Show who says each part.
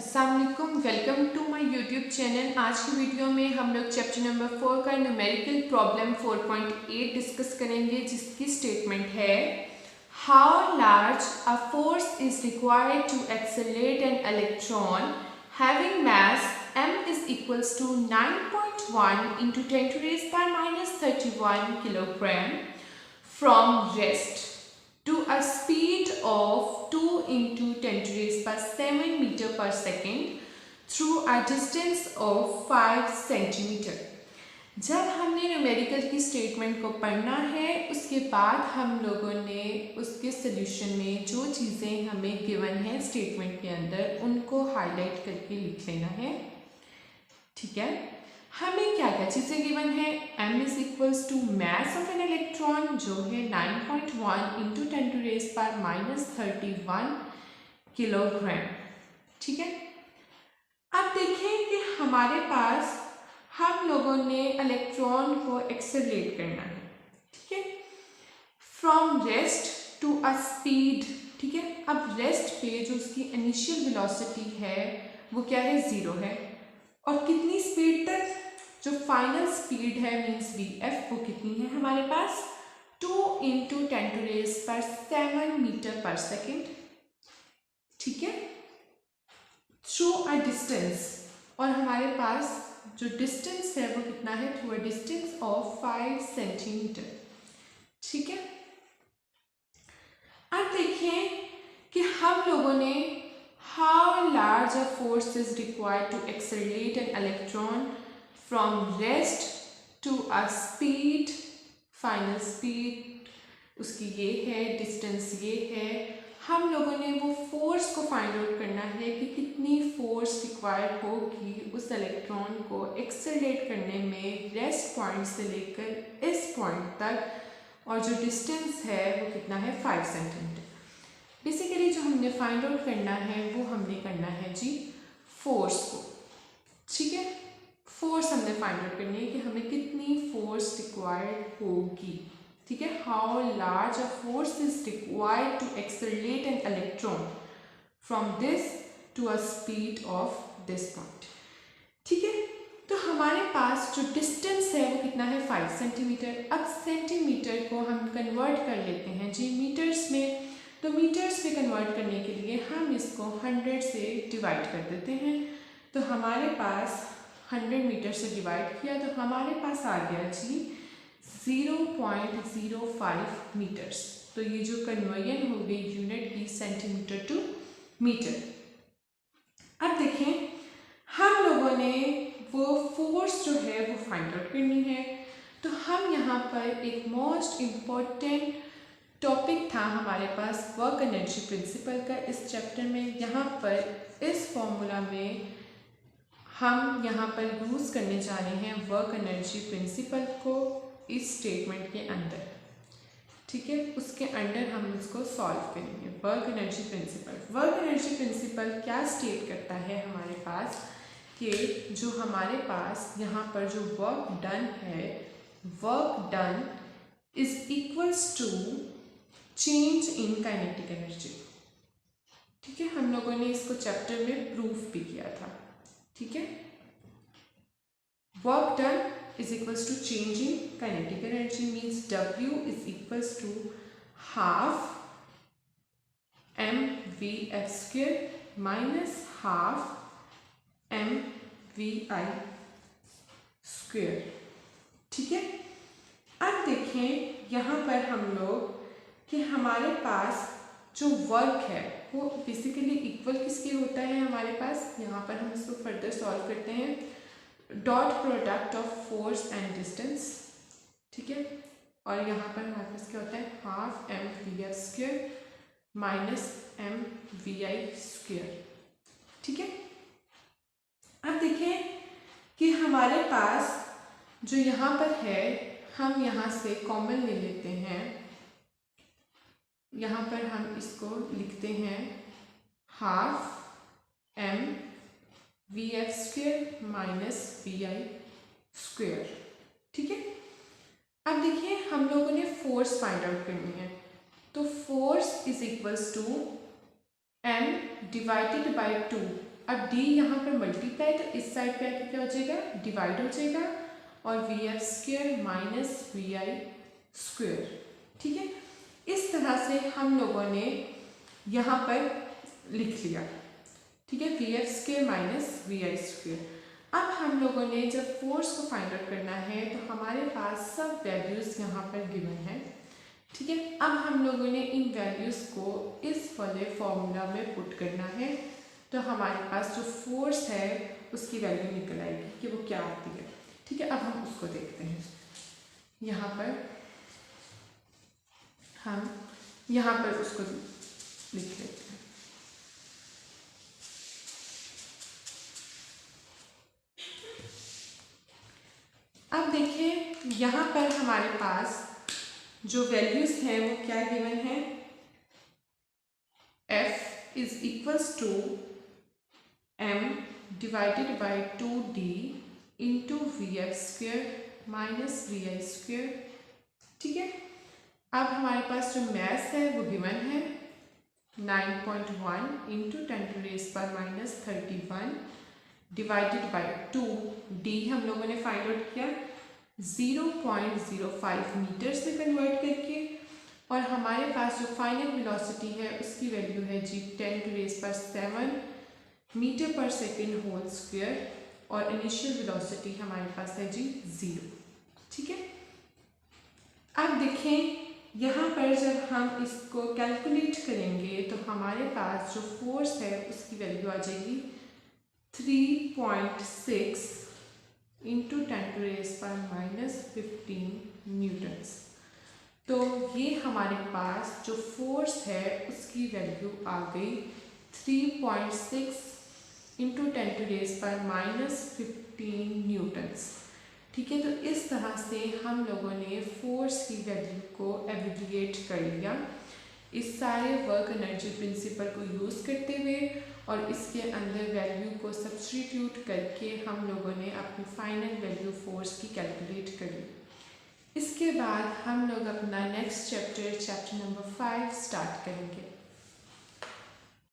Speaker 1: अस्सलाम वालेकुम, welcome to my YouTube channel. आज की वीडियो में हम लोग चैप्टर नंबर 4 का न्यूमेरिकल प्रॉब्लम 4.8 डिस्कस करेंगे, जिसकी स्टेटमेंट है how large a force is required to accelerate an electron having mass m is equals to 9.1 into 10 to raise power minus 31 kilogram from rest to a speed of 2 into 10 to raise power 7 meter per second through a distance of 5 centimeter। जब हमने numerical की statement को पढ़ना है, उसके बाद हम लोगों ने उसके सोल्यूशन में जो चीज़ें हमें गिवन है स्टेटमेंट के अंदर, उनको हाईलाइट करके लिख लेना है। ठीक है, हमें क्या क्या चीज़ें गिवन है। m is equals to mass of an electron जो है 9.1 into 10 to raise power minus 31 kilogram. ठीक है, अब देखें कि हमारे पास हम लोगों ने इलेक्ट्रॉन को एक्सेलरेट करना है। ठीक है, from rest to a speed. ठीक है, अब रेस्ट पे जो उसकी इनिशियल वेलोसिटी है वो क्या है, 0 है, और कितनी स्पीड तक, जो फाइनल स्पीड है मीन्स वी एफ, वो कितनी है हमारे पास 2 इंटू 10 टू रेज पर 7 मीटर पर सेकेंड। ठीक है, थ्रू अ डिस्टेंस, और हमारे पास जो डिस्टेंस है वो कितना है, through a distance of 5 centimetre. ठीक है, अब देखें कि हम लोगों ने how large a force is required to accelerate an electron from rest to a speed, final speed उसकी ये है, डिस्टेंस ये है। हम लोगों ने वो फोर्स को फाइंड आउट करना है कि कितनी फोर्स रिक्वायर्ड होगी उस इलेक्ट्रॉन को एक्सेलरेट करने में रेस्ट पॉइंट से लेकर इस पॉइंट तक, और जो डिस्टेंस है वो कितना है 5 सेंटीमीटर। बेसिकली जो हमने फाइंड आउट करना है वो हमने करना है जी फोर्स को। ठीक है, फोर्स हमने फाइंड आउट करनी है कि हमें कितनी फोर्स रिक्वायर्ड होगी। ठीक है, how large a force is required to accelerate an electron from this to a speed of this point. ठीक है, तो हमारे पास जो डिस्टेंस है वो कितना है 5 सेंटीमीटर। अब सेंटीमीटर को हम कन्वर्ट कर लेते हैं जी मीटर्स में, तो मीटर्स में कन्वर्ट करने के लिए हम इसको 100 से डिवाइड कर देते हैं। तो हमारे पास 100 मीटर से डिवाइड किया तो हमारे पास आ गया जी 0.05 मीटर्स। तो ये जो कन्वर्जन हो गई यूनिट की सेंटीमीटर टू मीटर। अब देखें, हम लोगों ने वो फोर्स जो है वो फाइंड आउट करनी है। तो हम यहाँ पर एक मोस्ट इम्पॉर्टेंट टॉपिक था हमारे पास वर्क एनर्जी प्रिंसिपल का इस चैप्टर में। यहाँ पर इस फॉर्मूला में हम यहाँ पर यूज़ करने जा रहे हैं वर्क एनर्जी प्रिंसिपल को इस स्टेटमेंट के अंदर। ठीक है, उसके अंडर हम इसको सॉल्व करेंगे। Work energy principal, work energy principal क्या स्टेट करता है हमारे पास कि जो हमारे पास यहाँ पर जो वर्क डन है, work done is equals to change in kinetic energy. ठीक है, हम लोगों ने इसको चैप्टर में प्रूफ भी किया था। ठीक है, work done is equals to change in kinetic energy means W is equals to half mvf² minus half mvi²। ठीक है, अब देखें यहाँ पर हम लोग कि हमारे पास जो वर्क है वो बेसिकली इक्वल किसके होता है हमारे पास। यहाँ पर हम इसको फर्दर सॉल्व करते हैं, dot product of force and distance. ठीक है, और यहाँ पर हमारे पास क्या होता है, हाफ mvf² माइनस mvi²। ठीक है, अब देखें कि हमारे पास जो यहाँ पर है, हम यहाँ से कॉमन ले लेते हैं। यहाँ पर हम इसको लिखते हैं हाफ mvf² माइनस vi²। ठीक है, अब देखिए हम लोगों ने फोर्स फाइंड आउट करनी है। तो force is equals to m divided by 2। अब d यहाँ पर मल्टीप्लाई, तो इस साइड पे आके क्या हो जाएगा, डिवाइड हो जाएगा, और V F square minus V I square. ठीक है, इस तरह से हम लोगों ने यहाँ पर लिख लिया। ठीक है, V F square minus V I square. अब हम लोगों ने जब फोर्स को फाइंड आउट करना है तो हमारे पास सब वैल्यूज़ यहाँ पर गिवन है। ठीक है, अब हम लोगों ने इन वैल्यूज़ को इस वाले फॉर्मूला में पुट करना है, तो हमारे पास जो फोर्स है उसकी वैल्यू निकल आएगी कि वो क्या आती है। ठीक है, अब हम उसको देखते हैं। यहाँ पर हम यहाँ पर उसको लिख लेते हैं। अब देखिए यहाँ पर हमारे पास जो वैल्यूज हैं वो क्या गिवन है, F is equals to m divided by 2d into V F square minus V I square. ठीक है, अब हमारे पास जो मैथ है वो गिवन है 9.1 इंटू 10⁻⁻31 डिवाइडेड बाई 2d हम लोगों ने फाइंड आउट किया 0.05 मीटर्स में कन्वर्ट करके, और हमारे पास जो फाइनल वेलोसिटी है उसकी वैल्यू है जी 10⁻⁷ मीटर पर सेकेंड होल स्क्वायर, और इनिशियल वेलोसिटी हमारे पास है जी 0। ठीक है, अब देखें यहाँ पर जब हम इसको कैलकुलेट करेंगे तो हमारे पास जो फोर्स है उसकी वैल्यू आ जाएगी 3.6 इंटू 10⁻⁻15 न्यूटन्स। तो ये हमारे पास जो फोर्स है उसकी वैल्यू आ गई 3.6 इंटू 10⁻⁻15 न्यूटन्स। ठीक है, तो इस तरह से हम लोगों ने फोर्स की वैल्यू को एवेल्यूएट कर लिया इस सारे वर्क एनर्जी प्रिंसिपल को यूज़ करते हुए, और इसके अंदर वैल्यू को सब्स्टिट्यूट करके हम लोगों ने अपनी फाइनल वैल्यू फोर्स की कैलकुलेट करी। इसके बाद हम लोग अपना नेक्स्ट चैप्टर नंबर 5 स्टार्ट करेंगे।